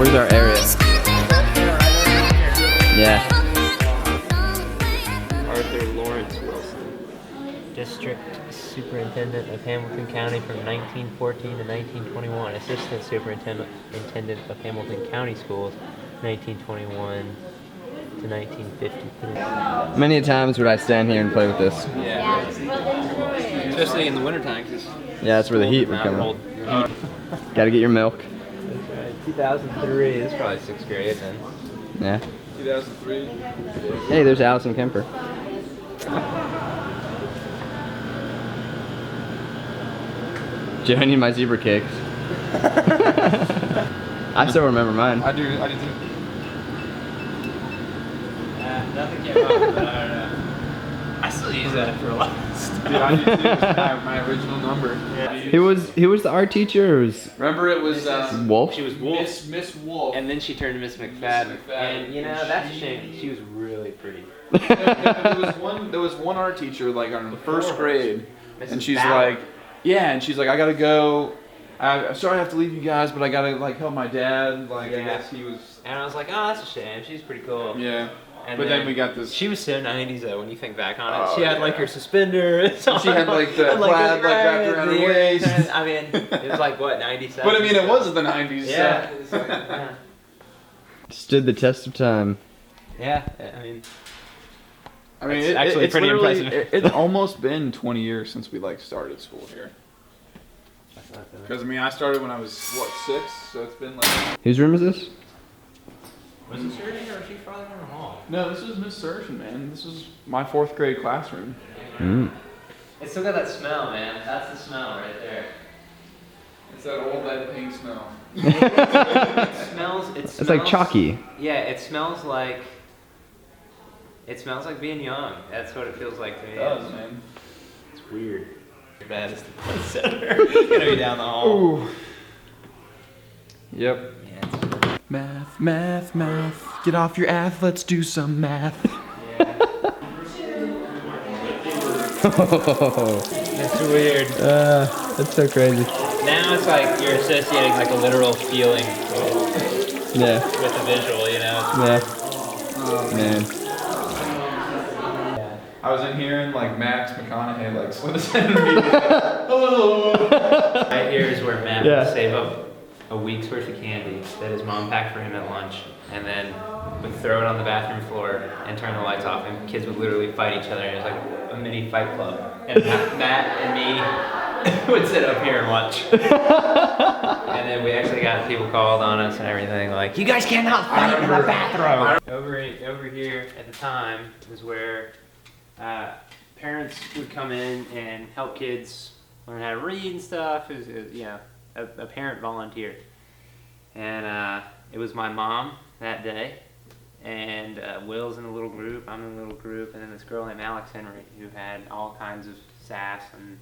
Where's our area? Yeah. Arthur Lawrence Wilson, District Superintendent of Hamilton County from 1914 to 1921, Assistant Superintendent of Hamilton County Schools, 1921 to 1953. Many times would I stand here and play with this. Yeah. Especially in the wintertime. Yeah, that's where the heat would come up. Gotta get your milk. That's right. 2003, this is probably 6th grade then. Yeah. 2003. Hey, there's Allison Kemper. Do I need my zebra cakes? I still remember mine. I do too. Nothing came up, but I don't know. I still use that for a lot of stuff. Dude, I do too. It's my original number. Yeah. He was the art teacher, or was Remember it was Wolf? She was Wolf. Miss Wolf. And then she turned to Miss McFadden. And you know, that's a shame. She was really pretty. there was one art teacher like on the first grade, Mrs. and she's Bauer. like, yeah, and she's like, I gotta go. I'm sorry I have to leave you guys, but I gotta like help my dad. Like, I Yeah. guess he was. And I was like, oh, that's a shame. She's pretty cool. Yeah. And But then we got this. She was so 90s though when you think back on it. Oh, she had like her suspenders. She had like the plaid like wrapped around her waist. I mean, it was like what, 97? But I mean, it was the 90s. Yeah. So. It's like, yeah. Stood the test of time. Yeah. I mean, It's actually it's pretty literally- impressive. It's almost been 20 years since we like started school here. Because I mean, I started when I was what 6, so it's been like. Whose room is this? was it Sheridan or was she farther down the hall? No, this was Miss Surgeon, man. This was my 4th grade classroom. Mm. It's still got that smell, man. That's the smell right there. It's that old lead paint smell. It smells. It's like chalky. Yeah, it smells like. It smells like being young. That's what it feels like to me. It does, man. It's weird. Your bad is the play center. Gonna be down the hall. Ooh. Yep. Yeah, it's, Math, math, math. Get off your ass. Let's do some math. yeah. That's weird. That's so crazy. Now it's like you're associating like a literal feeling Yeah. with the visual, you know? Yeah. Man. I was in here and like Max McConaughey like slid his head in me. Hello. Right here is where Matt Yeah. would save up a week's worth of candy that his mom packed for him at lunch, and then would throw it on the bathroom floor and turn the lights off, and kids would literally fight each other. It was like a mini fight club. And Matt and me would sit up here and watch. And then we actually got people called on us and everything, like, you guys cannot fight in the bathroom. Over here at the time is where parents would come in and help kids learn how to read and stuff. It was you know, a parent volunteer. And it was my mom that day, and Will's in a little group, I'm in a little group, and then this girl named Alex Henry who had all kinds of sass, and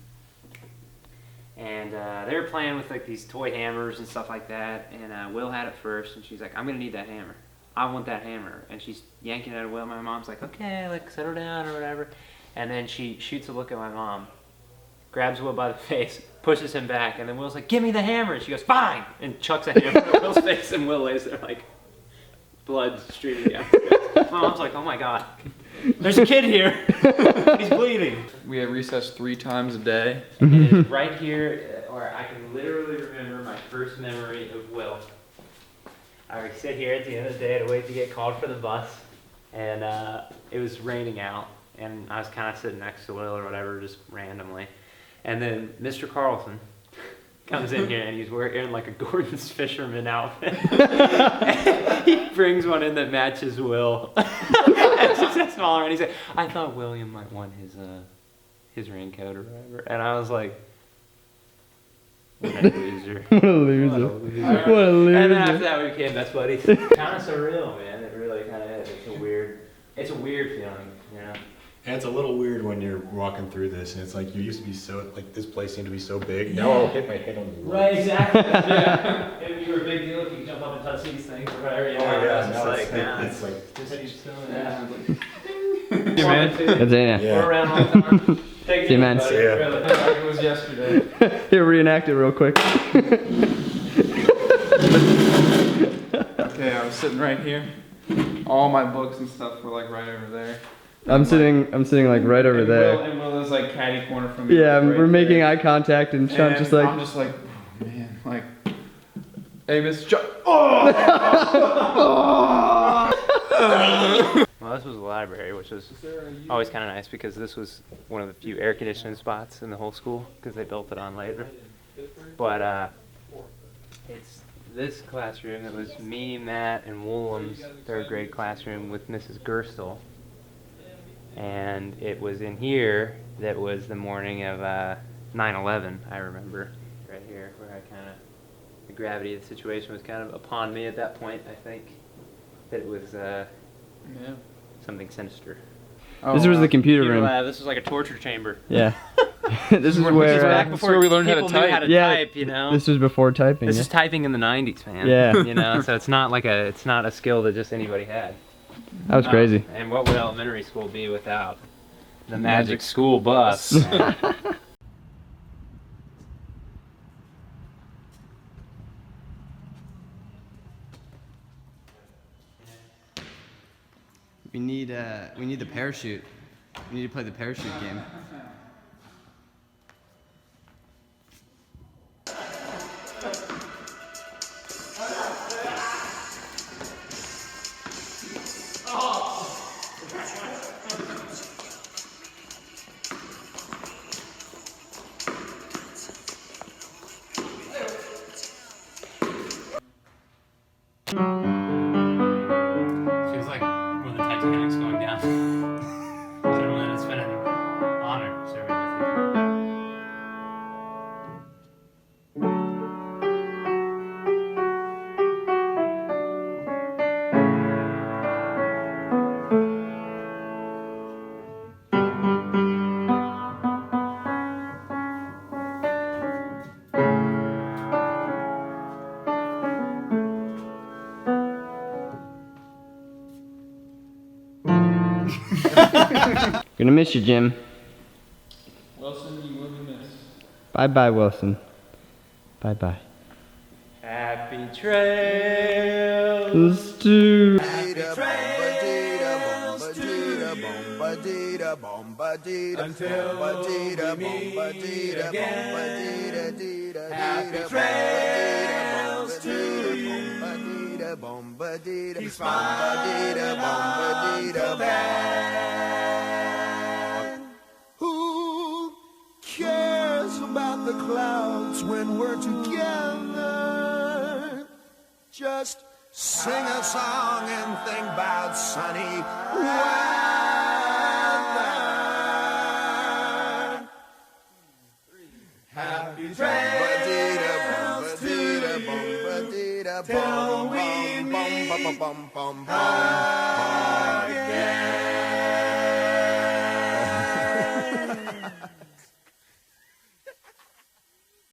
they were playing with like these toy hammers and stuff like that, and Will had it first, and she's like, I'm gonna need that hammer. I want that hammer. And she's yanking at Will. My mom's like, okay, like settle down or whatever. And then she shoots a look at my mom, grabs Will by the face, pushes him back, and then Will's like, give me the hammer. And she goes, fine, and chucks a hammer at Will's face, and Will lays there like blood streaming down his face. My mom's like, oh my God, there's a kid here. He's bleeding. We had recess 3 times a day. And it is right here where I can literally remember my first memory of Will. I would sit here at the end of the day to wait to get called for the bus, and it was raining out, and I was kind of sitting next to Will or whatever, just randomly. And then Mr. Carlson comes in here, and he's wearing like a Gordon's fisherman outfit. He brings one in that matches Will. It's just a smaller, and he said, I thought William might want his raincoat or whatever. And I was like, what a loser. What a loser. What a loser. And then after that we became best buddies. Kind of surreal, man. It really kind of is. It's a weird feeling, you know. And it's a little weird when you're walking through this, and it's like you used to be so like this place seemed to be so big. Now I'll hit my head on the wall. Right, exactly. Yeah. If you were a big deal, if you could jump up and touch these things or whatever. Oh yeah, now it's it's like just keep doing Yeah. that. Hey, man. That's it. yeah. We're around all the time. Take it See you, easy, man. buddy. See ya. Really. Like it was yesterday. Here, reenact it real quick. Okay, I was sitting right here. All my books and stuff were like right over there. I'm sitting like right over there. And Will is like catty corner from me. Yeah, right we're making there. eye contact, and Sean's just like, I'm just like, oh, man, like, hey, Mr. Chuck. Oh! Well, this was a library, which was always kind of nice because this was one of the few air conditioning spots in the whole school because they built it on later. But it's this classroom that was me, Matt, and Woolham's third grade classroom with Mrs. Gerstle. And it was in here that was the morning of 9/11, I remember, right here, where I kind of, the gravity of the situation was kind of upon me at that point, I think, that it was something sinister. oh, this was the computer room. This was like a torture chamber. Yeah. This is where. Back before where we learned how to people knew type. how to Yeah, type, you know? This was before typing. This yeah. is typing in the 90s, man. Yeah. You know, so it's not a skill that just anybody had. That was crazy. And what would elementary school be without the magic school bus? We need the parachute. We need to play the parachute game. Feels like one of the Titanic's going down. Gentlemen, it's been an honor serving with you. Gonna miss you, Jim. Wilson, you will be missed. Bye bye, Wilson. Bye bye. Happy trails. Let's do. Happy trails to you. Until we meet again. Happy trails to you. Keep smiling until then. Who cares about the clouds when we're together? Just sing a song and think about sunny weather. Happy trails to you. Till we meet again.